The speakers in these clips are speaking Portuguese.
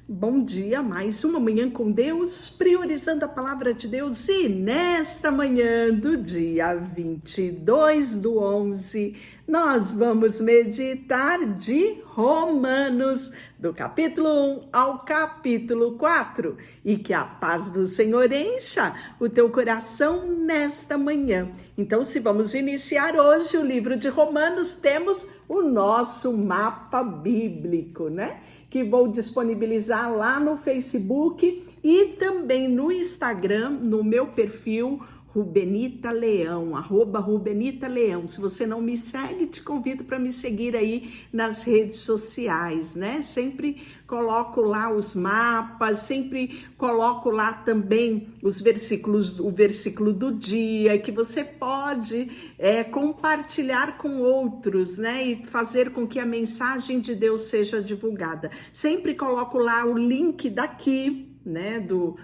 Bom dia, mais uma manhã com Deus, priorizando a palavra de Deus. E nesta manhã do dia 22/11, nós vamos meditar de Romanos, do capítulo 1 ao capítulo 4. E que a paz do Senhor encha o teu coração nesta manhã. Então, se vamos iniciar hoje o livro de Romanos, temos o nosso mapa bíblico, né? Que vou disponibilizar lá no Facebook e também no Instagram, no meu perfil Rubenita Leão, @Rubenita Leão. Se você não me segue, te convido para me seguir aí nas redes sociais, né? Sempre coloco lá os mapas, sempre coloco lá também os versículos, o versículo do dia, que você pode compartilhar com outros, né? E fazer com que a mensagem de Deus seja divulgada. Sempre coloco lá o link daqui, né? Do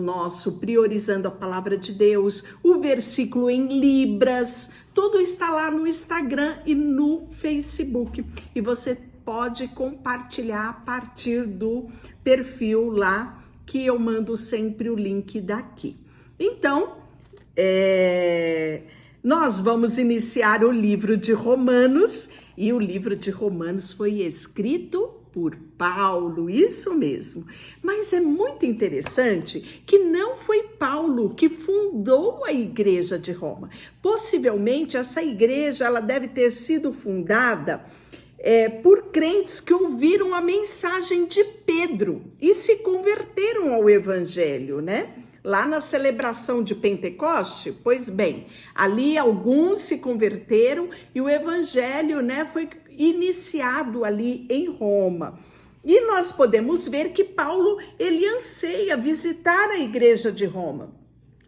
nosso Priorizando a Palavra de Deus, o versículo em Libras, tudo está lá no Instagram e no Facebook. E você pode compartilhar a partir do perfil lá, que eu mando sempre o link daqui. Então, nós vamos iniciar o livro de Romanos, e o livro de Romanos foi escrito por Paulo, isso mesmo. Mas é muito interessante que não foi Paulo que fundou a igreja de Roma. Possivelmente essa igreja ela deve ter sido fundada por crentes que ouviram a mensagem de Pedro e se converteram ao evangelho, né? Lá na celebração de Pentecoste, pois bem, ali alguns se converteram e o evangelho, né, foi iniciado ali em Roma. E nós podemos ver que Paulo, ele anseia visitar a igreja de Roma.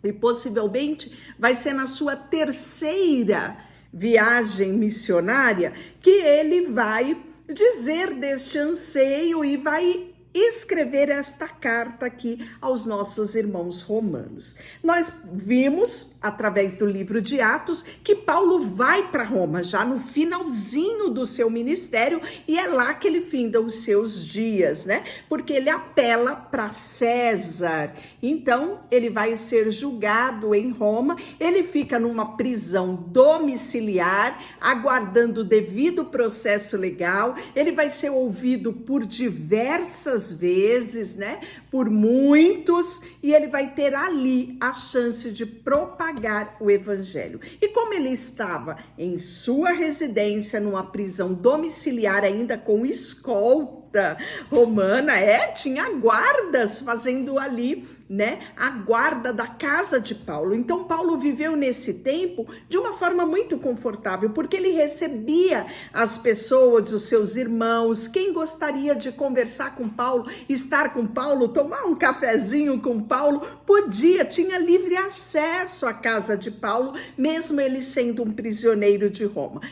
E possivelmente vai ser na sua terceira viagem missionária que ele vai dizer deste anseio e vai escrever esta carta aqui aos nossos irmãos romanos. Nós vimos, através do livro de Atos, que Paulo vai para Roma, já no finalzinho do seu ministério, e é lá que ele finda os seus dias, né? Porque ele apela para César. Então, ele vai ser julgado em Roma, ele fica numa prisão domiciliar, aguardando o devido processo legal, ele vai ser ouvido por diversas vezes, né, por muitos, e ele vai ter ali a chance de propagar o evangelho. E como ele estava em sua residência, numa prisão domiciliar, ainda com escolta romana, tinha guardas fazendo ali, né, a guarda da casa de Paulo. Então Paulo viveu nesse tempo de uma forma muito confortável, porque ele recebia as pessoas, os seus irmãos, quem gostaria de conversar com Paulo, estar com Paulo, tomar um cafezinho com Paulo, podia, tinha livre acesso à casa de Paulo, mesmo ele sendo um prisioneiro de Roma.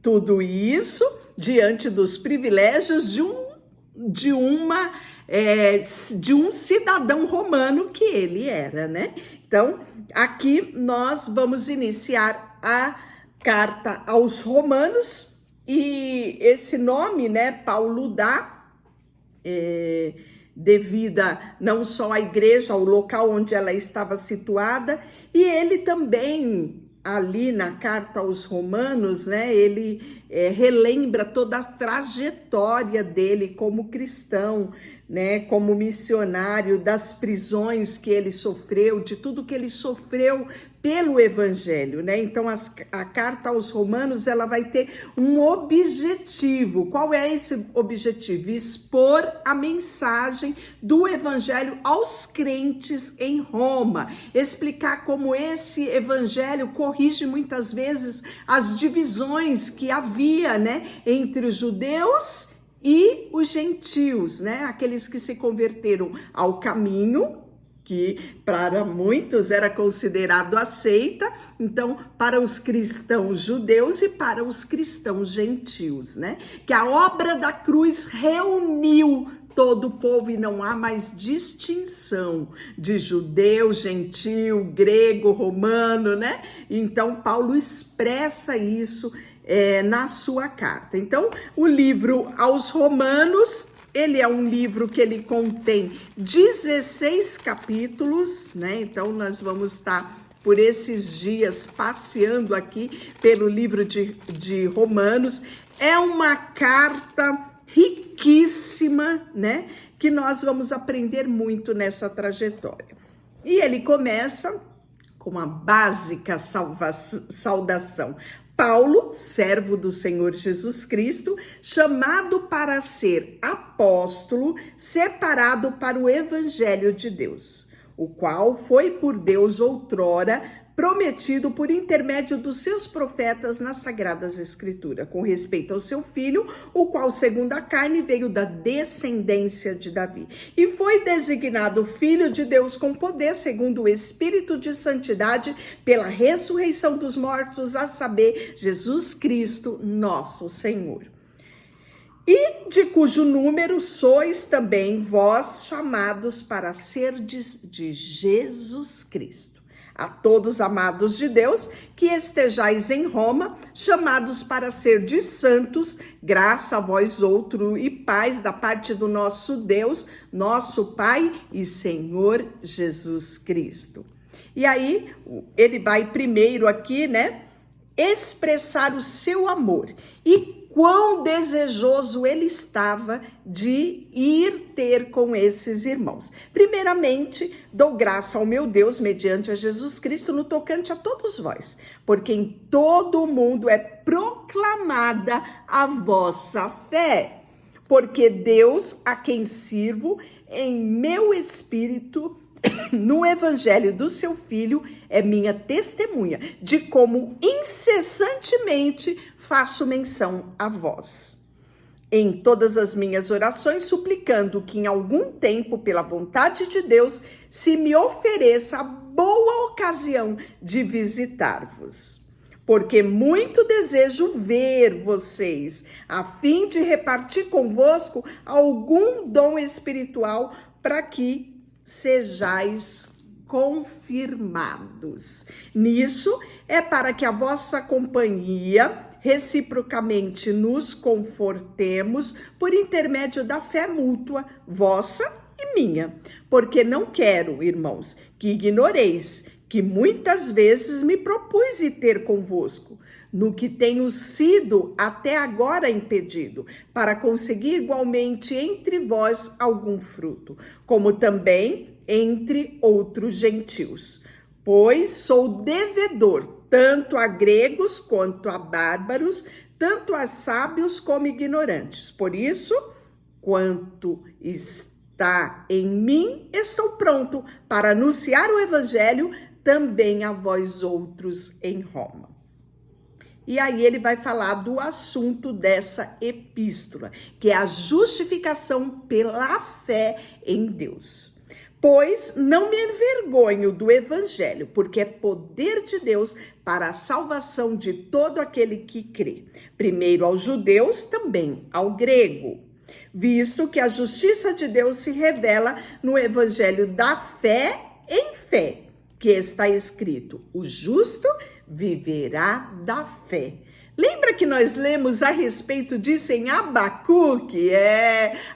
Tudo isso diante dos privilégios de um cidadão romano que ele era, né? Então, aqui nós vamos iniciar a carta aos Romanos, e esse nome, né, Paulo dá devida não só à igreja, ao local onde ela estava situada, e ele também, ali na carta aos Romanos, né, ele relembra toda a trajetória dele como cristão, né, como missionário, das prisões que ele sofreu, de tudo que ele sofreu pelo evangelho, né? Então a carta aos Romanos, ela vai ter um objetivo. Qual é esse objetivo? Expor a mensagem do evangelho aos crentes em Roma, explicar como esse evangelho corrige muitas vezes as divisões que havia, né, entre os judeus e os gentios, né? Aqueles que se converteram ao caminho, que para muitos era considerado a seita, então para os cristãos judeus e para os cristãos gentios, né? Que a obra da cruz reuniu todo o povo e não há mais distinção de judeu, gentil, grego, romano, né? Então Paulo expressa isso na sua carta. Então o livro aos Romanos, ele é um livro que ele contém 16 capítulos, né? Então, nós vamos estar por esses dias passeando aqui pelo livro de Romanos. É uma carta riquíssima, né? Que nós vamos aprender muito nessa trajetória. E ele começa com uma básica saudação. Paulo, servo do Senhor Jesus Cristo, chamado para ser apóstolo, separado para o evangelho de Deus, o qual foi por Deus outrora prometido por intermédio dos seus profetas nas Sagradas Escrituras, com respeito ao seu filho, o qual, segundo a carne, veio da descendência de Davi, e foi designado Filho de Deus com poder, segundo o Espírito de Santidade, pela ressurreição dos mortos, a saber, Jesus Cristo, nosso Senhor. E de cujo número sois também vós chamados para serdes de Jesus Cristo. A todos amados de Deus, que estejais em Roma, chamados para ser de santos, graça a vós outro e paz da parte do nosso Deus, nosso Pai e Senhor Jesus Cristo. E aí, ele vai primeiro aqui, né, expressar o seu amor e quão desejoso ele estava de ir ter com esses irmãos. Primeiramente, dou graça ao meu Deus, mediante a Jesus Cristo, no tocante a todos vós, porque em todo o mundo é proclamada a vossa fé. Porque Deus, a quem sirvo, em meu espírito, no evangelho do seu filho, é minha testemunha de como incessantemente faço menção a vós. Em todas as minhas orações, suplicando que em algum tempo, pela vontade de Deus, se me ofereça a boa ocasião de visitar-vos. Porque muito desejo ver vocês, a fim de repartir convosco algum dom espiritual, para que sejais confirmados. Nisso é para que a vossa companhia reciprocamente nos confortemos por intermédio da fé mútua, vossa e minha. Porque não quero, irmãos, que ignoreis que muitas vezes me propus ir ter convosco, no que tenho sido até agora impedido, para conseguir igualmente entre vós algum fruto, como também entre outros gentios. Pois sou devedor tanto a gregos quanto a bárbaros, tanto a sábios como ignorantes. Por isso, quanto está em mim, estou pronto para anunciar o evangelho também a vós outros em Roma. E aí ele vai falar do assunto dessa epístola, que é a justificação pela fé em Deus. Pois não me envergonho do evangelho, porque é poder de Deus para a salvação de todo aquele que crê. Primeiro aos judeus, também ao grego. Visto que a justiça de Deus se revela no evangelho da fé em fé, que está escrito: o justo viverá da fé. Lembra que nós lemos a respeito disso em Abacuque?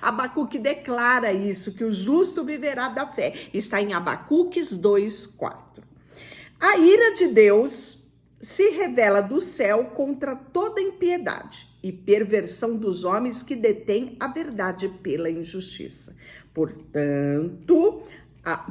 Abacuque declara isso, que o justo viverá da fé. Está em Abacuques 2:4. A ira de Deus se revela do céu contra toda impiedade e perversão dos homens que detêm a verdade pela injustiça.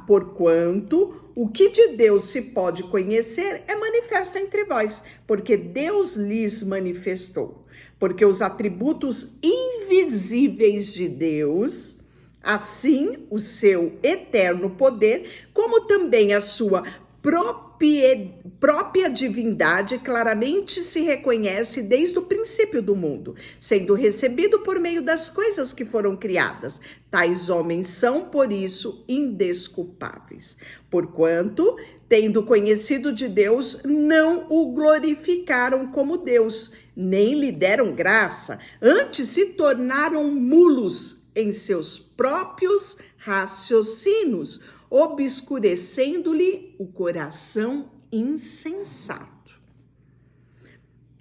Porquanto o que de Deus se pode conhecer é manifesto entre vós, porque Deus lhes manifestou. Porque os atributos invisíveis de Deus, assim o seu eterno poder, como também a sua própria divindade, claramente se reconhece desde o princípio do mundo, sendo recebido por meio das coisas que foram criadas. Tais homens são, por isso, indesculpáveis. Porquanto, tendo conhecido de Deus, não o glorificaram como Deus, nem lhe deram graça, antes se tornaram mulos em seus próprios raciocínios, obscurecendo-lhe o coração insensato.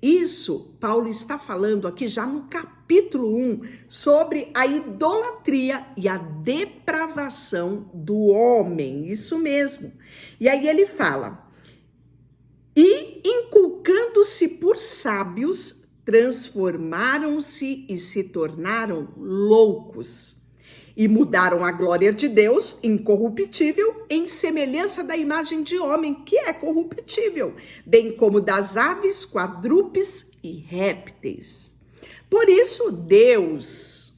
Isso, Paulo está falando aqui já no capítulo 1 sobre a idolatria e a depravação do homem, isso mesmo. E aí ele fala, e inculcando-se por sábios, transformaram-se e se tornaram loucos. E mudaram a glória de Deus, incorruptível, em semelhança da imagem de homem, que é corruptível, bem como das aves, quadrúpedes e répteis. Por isso, Deus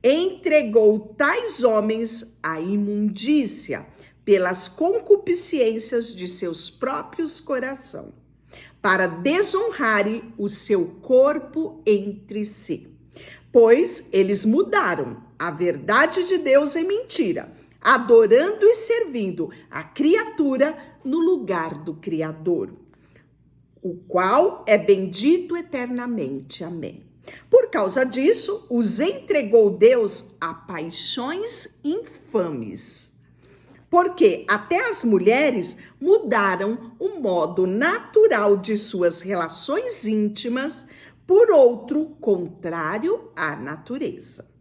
entregou tais homens à imundícia, pelas concupiscências de seus próprios corações, para desonrarem o seu corpo entre si. Pois eles mudaram a verdade de Deus em mentira, adorando e servindo a criatura no lugar do Criador, o qual é bendito eternamente. Amém. Por causa disso, os entregou Deus a paixões infames, porque até as mulheres mudaram o modo natural de suas relações íntimas por outro contrário à natureza.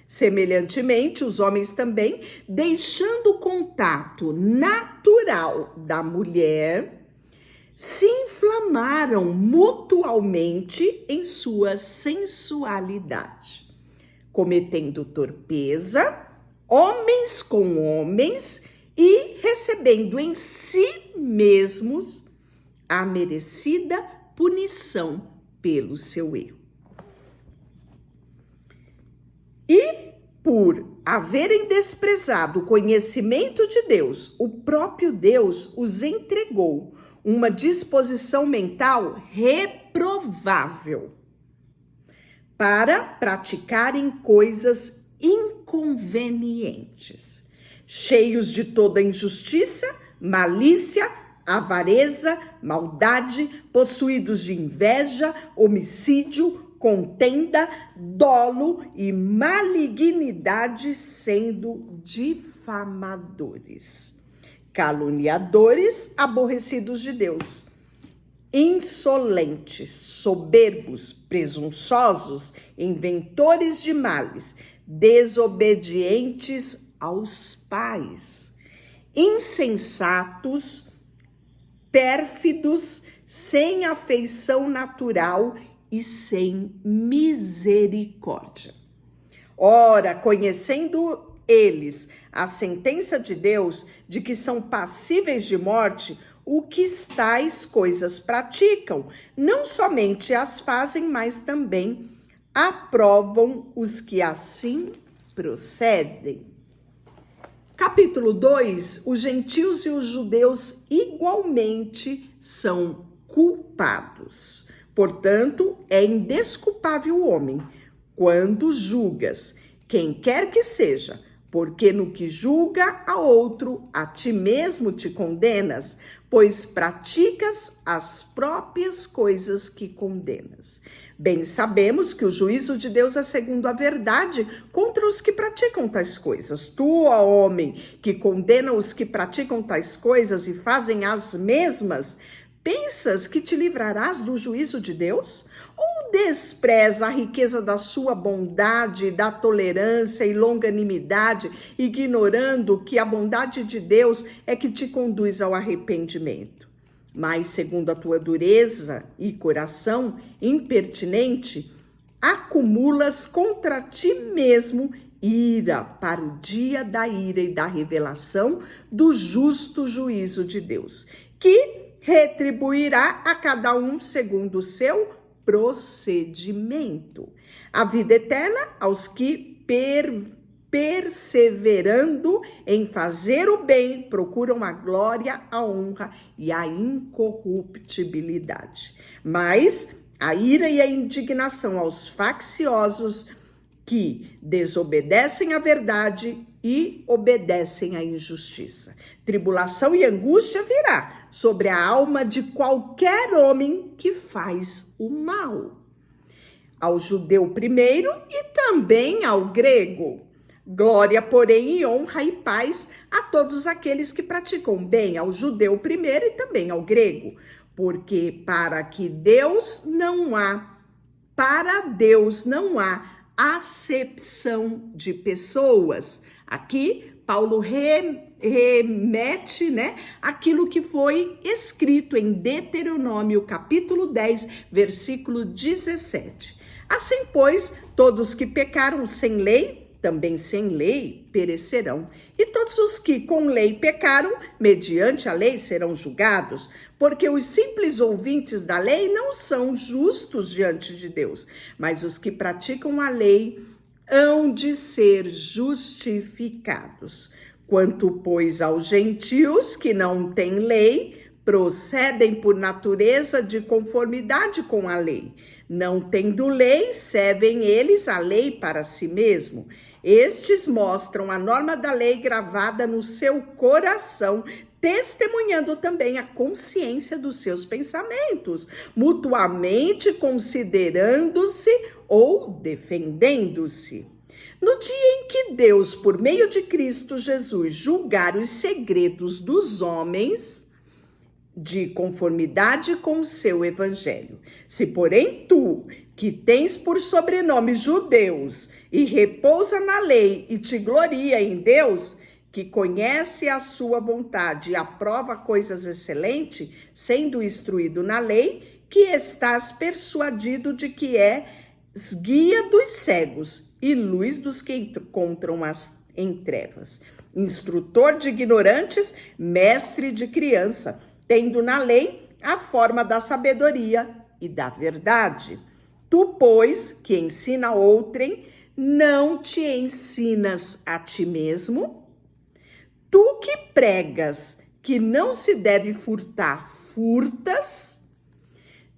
Semelhantemente, os homens também, deixando o contato natural da mulher, se inflamaram mutualmente em sua sensualidade, cometendo torpeza, homens com homens, e recebendo em si mesmos a merecida punição pelo seu erro. E por haverem desprezado o conhecimento de Deus, o próprio Deus os entregou uma disposição mental reprovável para praticarem coisas inconvenientes, cheios de toda injustiça, malícia, avareza, maldade, possuídos de inveja, homicídio, contenda, dolo e malignidade, sendo difamadores, caluniadores, aborrecidos de Deus, insolentes, soberbos, presunçosos, inventores de males, desobedientes aos pais, insensatos, pérfidos, sem afeição natural e sem misericórdia. Ora, conhecendo eles a sentença de Deus de que são passíveis de morte, o que tais coisas praticam, não somente as fazem, mas também aprovam os que assim procedem. Capítulo 2, os gentios e os judeus igualmente são culpados. Portanto, é indesculpável o homem quando julgas quem quer que seja, porque no que julga a outro, a ti mesmo te condenas, pois praticas as próprias coisas que condenas. Bem sabemos que o juízo de Deus é segundo a verdade contra os que praticam tais coisas. Tu, ó homem, que condena os que praticam tais coisas e fazem as mesmas, pensas que te livrarás do juízo de Deus? Ou despreza a riqueza da sua bondade, da tolerância e longanimidade, ignorando que a bondade de Deus é que te conduz ao arrependimento? Mas, segundo a tua dureza e coração impertinente, acumulas contra ti mesmo ira para o dia da ira e da revelação do justo juízo de Deus, que retribuirá a cada um segundo o seu procedimento. A vida eterna aos que perseverando em fazer o bem, procuram a glória, a honra e a incorruptibilidade. Mas a ira e a indignação aos facciosos que desobedecem à verdade e obedecem à injustiça. Tribulação e angústia virá sobre a alma de qualquer homem que faz o mal. Ao judeu primeiro e também ao grego. Glória, porém, e honra e paz a todos aqueles que praticam bem, ao judeu primeiro e também ao grego. porque para Deus não há acepção de pessoas. Aqui, Paulo remete, aquilo que foi escrito em Deuteronômio, capítulo 10, versículo 17. Assim, pois, todos que pecaram sem lei, também sem lei perecerão. E todos os que com lei pecaram, mediante a lei serão julgados, porque os simples ouvintes da lei não são justos diante de Deus, mas os que praticam a lei hão de ser justificados. Quanto, pois, aos gentios que não têm lei, procedem por natureza de conformidade com a lei. Não tendo lei, servem eles a lei para si mesmo. Estes mostram a norma da lei gravada no seu coração, testemunhando também a consciência dos seus pensamentos, mutuamente considerando-se ou defendendo-se. No dia em que Deus, por meio de Cristo Jesus, julgar os segredos dos homens, de conformidade com o seu evangelho. Se, porém, tu, que tens por sobrenome judeus, e repousa na lei e te gloria em Deus, que conhece a sua vontade e aprova coisas excelentes, sendo instruído na lei, que estás persuadido de que és guia dos cegos e luz dos que encontram em trevas, instrutor de ignorantes, mestre de criança, tendo na lei a forma da sabedoria e da verdade. Tu, pois, que ensina outrem, não te ensinas a ti mesmo? Tu que pregas que não se deve furtar, furtas?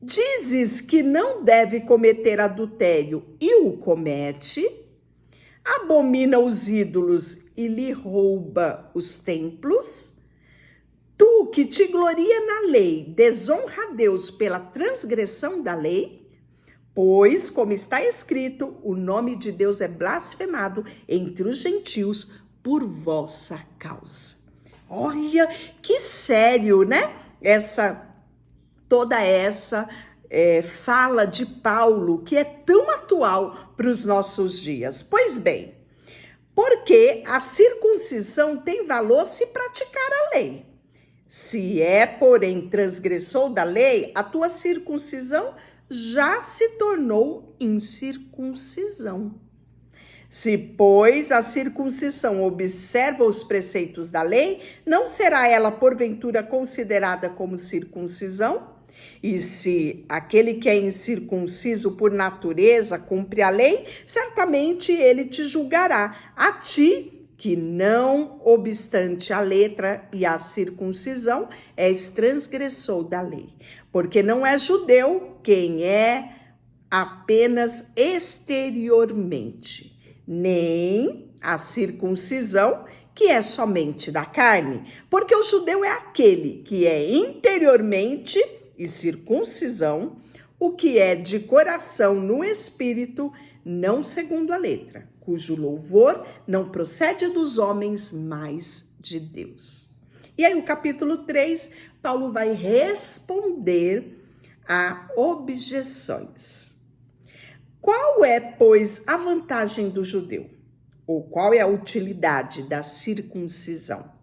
Dizes que não deve cometer adultério e o comete? Abomina os ídolos e lhe rouba os templos? Tu que te gloria na lei, desonra a Deus pela transgressão da lei? Pois, como está escrito, o nome de Deus é blasfemado entre os gentios por vossa causa. Olha, que sério, Toda essa fala de Paulo, que é tão atual para os nossos dias. Pois bem, porque a circuncisão tem valor se praticar a lei. Se porém, transgressor da lei, a tua circuncisão já se tornou incircuncisão. Se, pois, a circuncisão observa os preceitos da lei, não será ela, porventura, considerada como circuncisão? E se aquele que é incircunciso por natureza cumpre a lei, certamente ele te julgará, a ti, que não obstante a letra e a circuncisão, és transgressor da lei. Porque não é judeu quem é apenas exteriormente, nem a circuncisão que é somente da carne. Porque o judeu é aquele que é interiormente, e circuncisão, o que é de coração no espírito, não segundo a letra, cujo louvor não procede dos homens, mas de Deus. E aí, o capítulo 3, Paulo vai responder a objeções. Qual é, pois, a vantagem do judeu? Ou qual é a utilidade da circuncisão?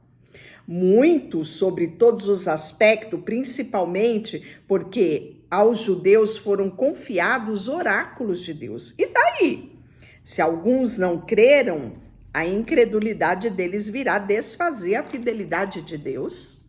Muito sobre todos os aspectos, principalmente porque aos judeus foram confiados oráculos de Deus. E daí? Se alguns não creram, a incredulidade deles virá desfazer a fidelidade de Deus?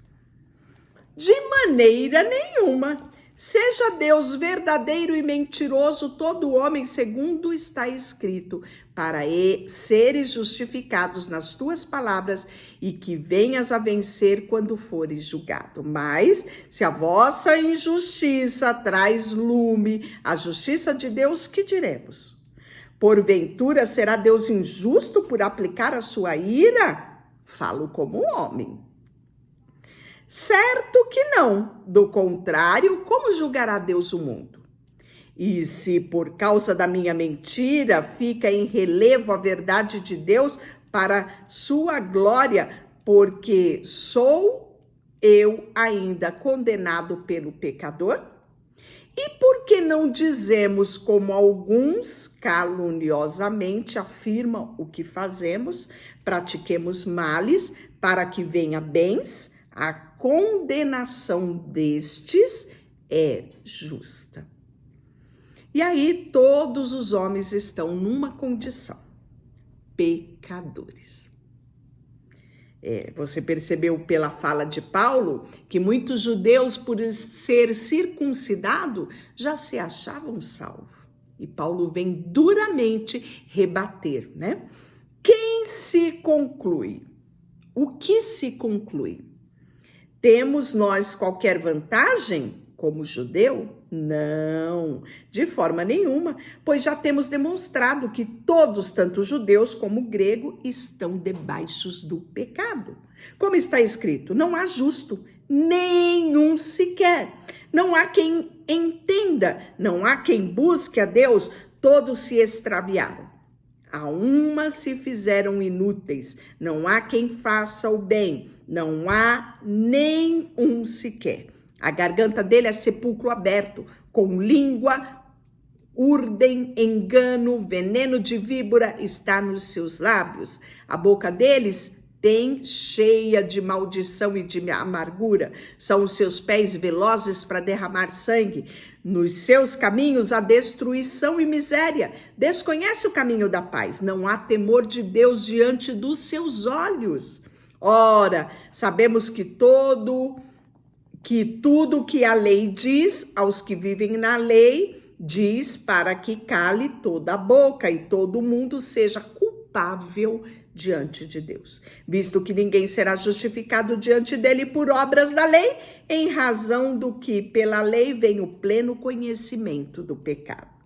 De maneira nenhuma. Seja Deus verdadeiro e mentiroso, todo homem, segundo está escrito, para seres justificados nas tuas palavras e que venhas a vencer quando fores julgado. Mas, se a vossa injustiça traz lume, a justiça de Deus, que diremos? Porventura será Deus injusto por aplicar a sua ira? Falo como homem. Certo que não, do contrário, como julgará Deus o mundo? E se por causa da minha mentira fica em relevo a verdade de Deus para sua glória, porque sou eu ainda condenado pelo pecador? E por que não dizemos, como alguns caluniosamente afirmam o que fazemos, pratiquemos males para que venha bens? A condenação destes é justa. E aí todos os homens estão numa condição: pecadores. Você percebeu pela fala de Paulo que muitos judeus, por ser circuncidado, já se achavam salvos. E Paulo vem duramente rebater, né? Quem se conclui? O que se conclui? Temos nós qualquer vantagem como judeu? Não, de forma nenhuma, pois já temos demonstrado que todos, tanto judeus como grego, estão debaixo do pecado. Como está escrito, não há justo, nenhum sequer. Não há quem entenda, não há quem busque a Deus, todos se extraviaram. A uma se fizeram inúteis, não há quem faça o bem, não há nem um sequer. A garganta dele é sepulcro aberto, com língua, urdem, engano, veneno de víbora está nos seus lábios. A boca deles tem cheia de maldição e de amargura. São os seus pés velozes para derramar sangue. Nos seus caminhos há destruição e miséria. Desconhece o caminho da paz. Não há temor de Deus diante dos seus olhos. Ora, sabemos que tudo que a lei diz aos que vivem na lei, diz para que cale toda a boca e todo mundo seja culpável diante de Deus, visto que ninguém será justificado diante dele por obras da lei, em razão do que pela lei vem o pleno conhecimento do pecado.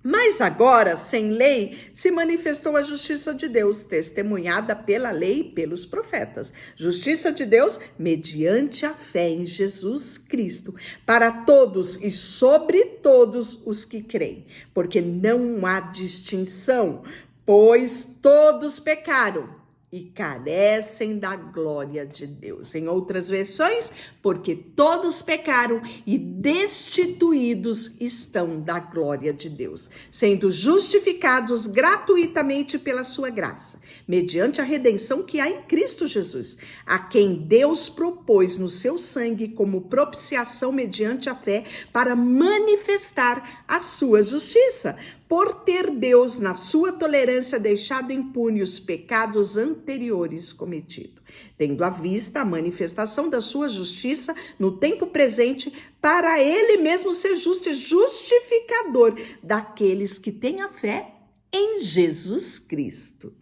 Mas agora, sem lei, se manifestou a justiça de Deus, testemunhada pela lei e pelos profetas. Justiça de Deus mediante a fé em Jesus Cristo, para todos e sobre todos os que creem, porque não há distinção, pois todos pecaram e carecem da glória de Deus. Em outras versões, porque todos pecaram e destituídos estão da glória de Deus, sendo justificados gratuitamente pela sua graça, mediante a redenção que há em Cristo Jesus, a quem Deus propôs no seu sangue como propiciação mediante a fé para manifestar a sua justiça, por ter Deus, na sua tolerância, deixado impune os pecados anteriores cometidos, tendo à vista a manifestação da sua justiça no tempo presente, para ele mesmo ser justo e justificador daqueles que têm a fé em Jesus Cristo.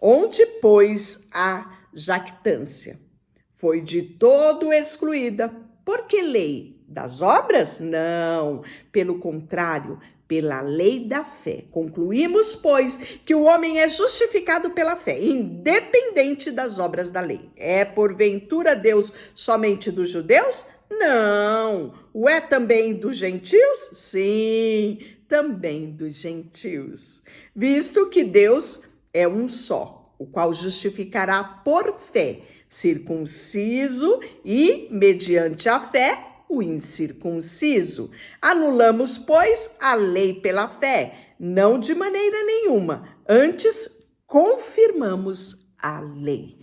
Onde, pois, a jactância foi de todo excluída. Por que lei? Das obras? Não, pelo contrário, pela lei da fé. Concluímos, pois, que o homem é justificado pela fé, independente das obras da lei. É porventura Deus somente dos judeus? Não. O é também dos gentios? Sim, também dos gentios. Visto que Deus é um só, o qual justificará por fé, circunciso e, mediante a fé, o incircunciso. Anulamos, pois, a lei pela fé, não de maneira nenhuma, antes confirmamos a lei.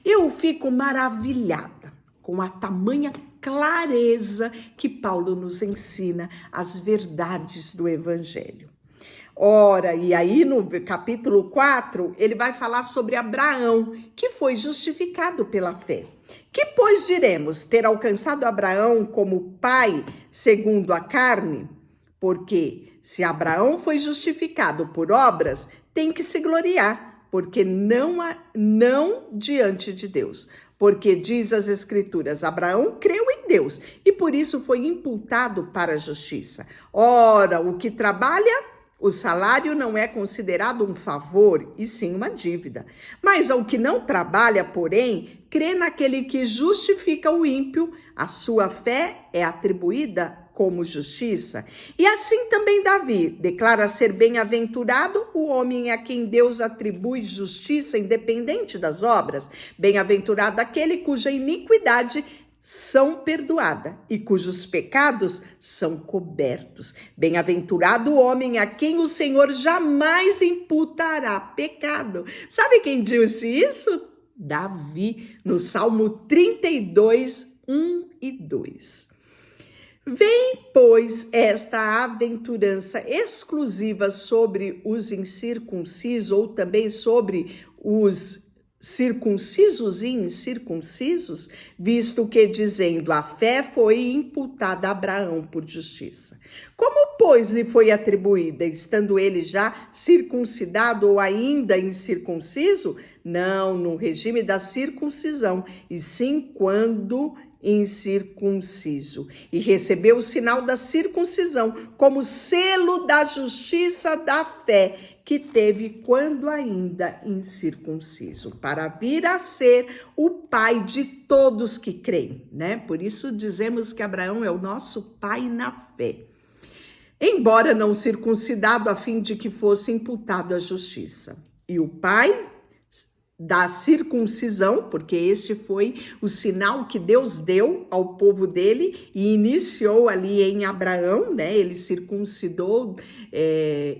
Eu fico maravilhada com a tamanha clareza que Paulo nos ensina as verdades do Evangelho. Ora, e aí no capítulo 4, ele vai falar sobre Abraão, que foi justificado pela fé. Que, pois, diremos, ter alcançado Abraão como pai segundo a carne? Porque se Abraão foi justificado por obras, tem que se gloriar, porque não diante de Deus. Porque diz as Escrituras, Abraão creu em Deus e por isso foi imputado para a justiça. Ora, o que trabalha, o salário não é considerado um favor, e sim uma dívida. Mas ao que não trabalha, porém, crê naquele que justifica o ímpio, a sua fé é atribuída como justiça. E assim também Davi declara ser bem-aventurado o homem a quem Deus atribui justiça independente das obras. Bem-aventurado aquele cuja iniquidade são perdoadas e cujos pecados são cobertos. Bem-aventurado o homem a quem o Senhor jamais imputará pecado. Sabe quem disse isso? Davi, no Salmo 32, 1 e 2. Vem, pois, esta aventurança exclusiva sobre os incircuncisos, ou também sobre os circuncisos e incircuncisos, visto que, dizendo, a fé foi imputada a Abraão por justiça. Como, pois, lhe foi atribuída, estando ele já circuncidado ou ainda incircunciso? Não no regime da circuncisão, e sim quando incircunciso, e recebeu o sinal da circuncisão como selo da justiça da fé que teve quando ainda incircunciso, para vir a ser o pai de todos que creem, né? Por isso dizemos que Abraão é o nosso pai na fé. Embora não circuncidado, a fim de que fosse imputado a justiça. E o pai da circuncisão, porque este foi o sinal que Deus deu ao povo dele e iniciou ali em Abraão, né? Ele circuncidou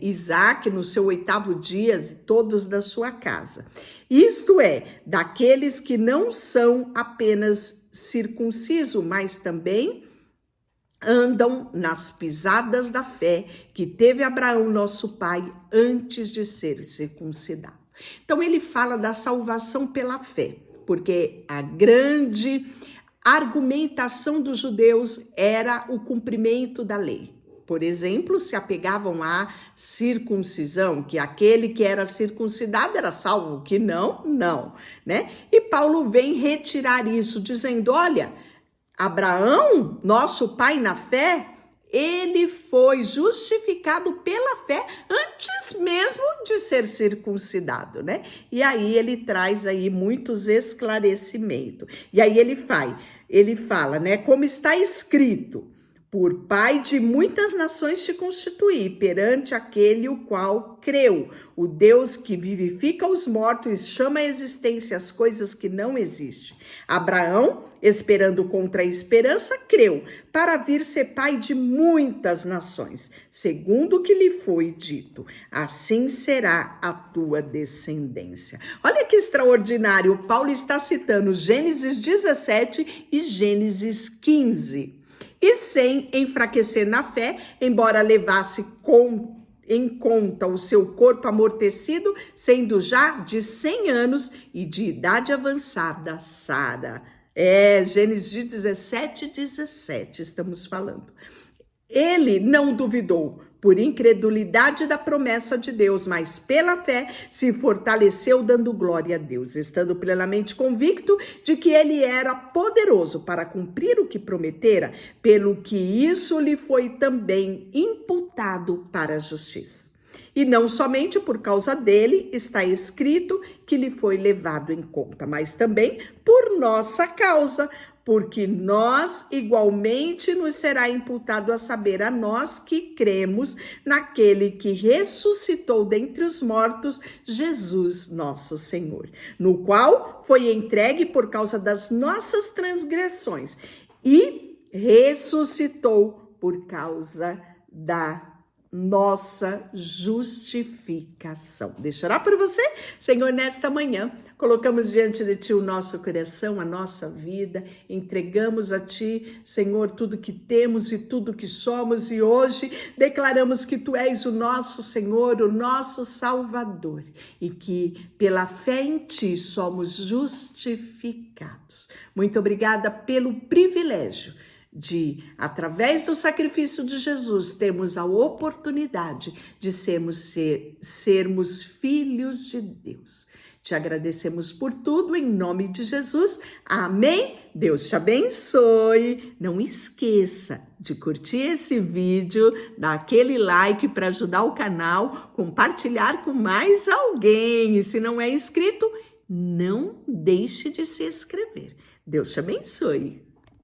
Isaac no seu 8º dia, todos da sua casa. Isto é, daqueles que não são apenas circuncisos, mas também andam nas pisadas da fé que teve Abraão, nosso pai, antes de ser circuncidado. Então ele fala da salvação pela fé, porque a grande argumentação dos judeus era o cumprimento da lei. Por exemplo, se apegavam à circuncisão, que aquele que era circuncidado era salvo, que não, né? E Paulo vem retirar isso, dizendo, olha, Abraão, nosso pai na fé, ele foi justificado pela fé antes mesmo de ser circuncidado, né? E aí ele traz aí muitos esclarecimentos. E aí ele fala, né? Como está escrito, por pai de muitas nações te constituí, perante aquele o qual creu, o Deus que vivifica os mortos e chama à existência as coisas que não existem. Abraão, esperando contra a esperança, creu, para vir ser pai de muitas nações, segundo o que lhe foi dito. Assim será a tua descendência. Olha que extraordinário, Paulo está citando Gênesis 17 e Gênesis 15. E sem enfraquecer na fé, embora levasse em conta o seu corpo amortecido, sendo já de 100 anos e de idade avançada, Sara. Gênesis 17, estamos falando. Ele não duvidou por incredulidade da promessa de Deus, mas pela fé se fortaleceu dando glória a Deus, estando plenamente convicto de que ele era poderoso para cumprir o que prometera, pelo que isso lhe foi também imputado para a justiça. E não somente por causa dele está escrito que lhe foi levado em conta, mas também por nossa causa, porque nós igualmente nos será imputado a saber a nós que cremos naquele que ressuscitou dentre os mortos, Jesus nosso Senhor, no qual foi entregue por causa das nossas transgressões e ressuscitou por causa da nossa justificação. Deixará para você, Senhor, nesta manhã, colocamos diante de Ti o nosso coração, a nossa vida, entregamos a Ti, Senhor, tudo que temos e tudo que somos, e hoje declaramos que Tu és o nosso Senhor, o nosso Salvador, e que pela fé em Ti somos justificados. Muito obrigada pelo privilégio de, através do sacrifício de Jesus, termos a oportunidade de sermos filhos de Deus. Te agradecemos por tudo, em nome de Jesus. Amém? Deus te abençoe. Não esqueça de curtir esse vídeo, dar aquele like para ajudar o canal, compartilhar com mais alguém. E se não é inscrito, não deixe de se inscrever. Deus te abençoe.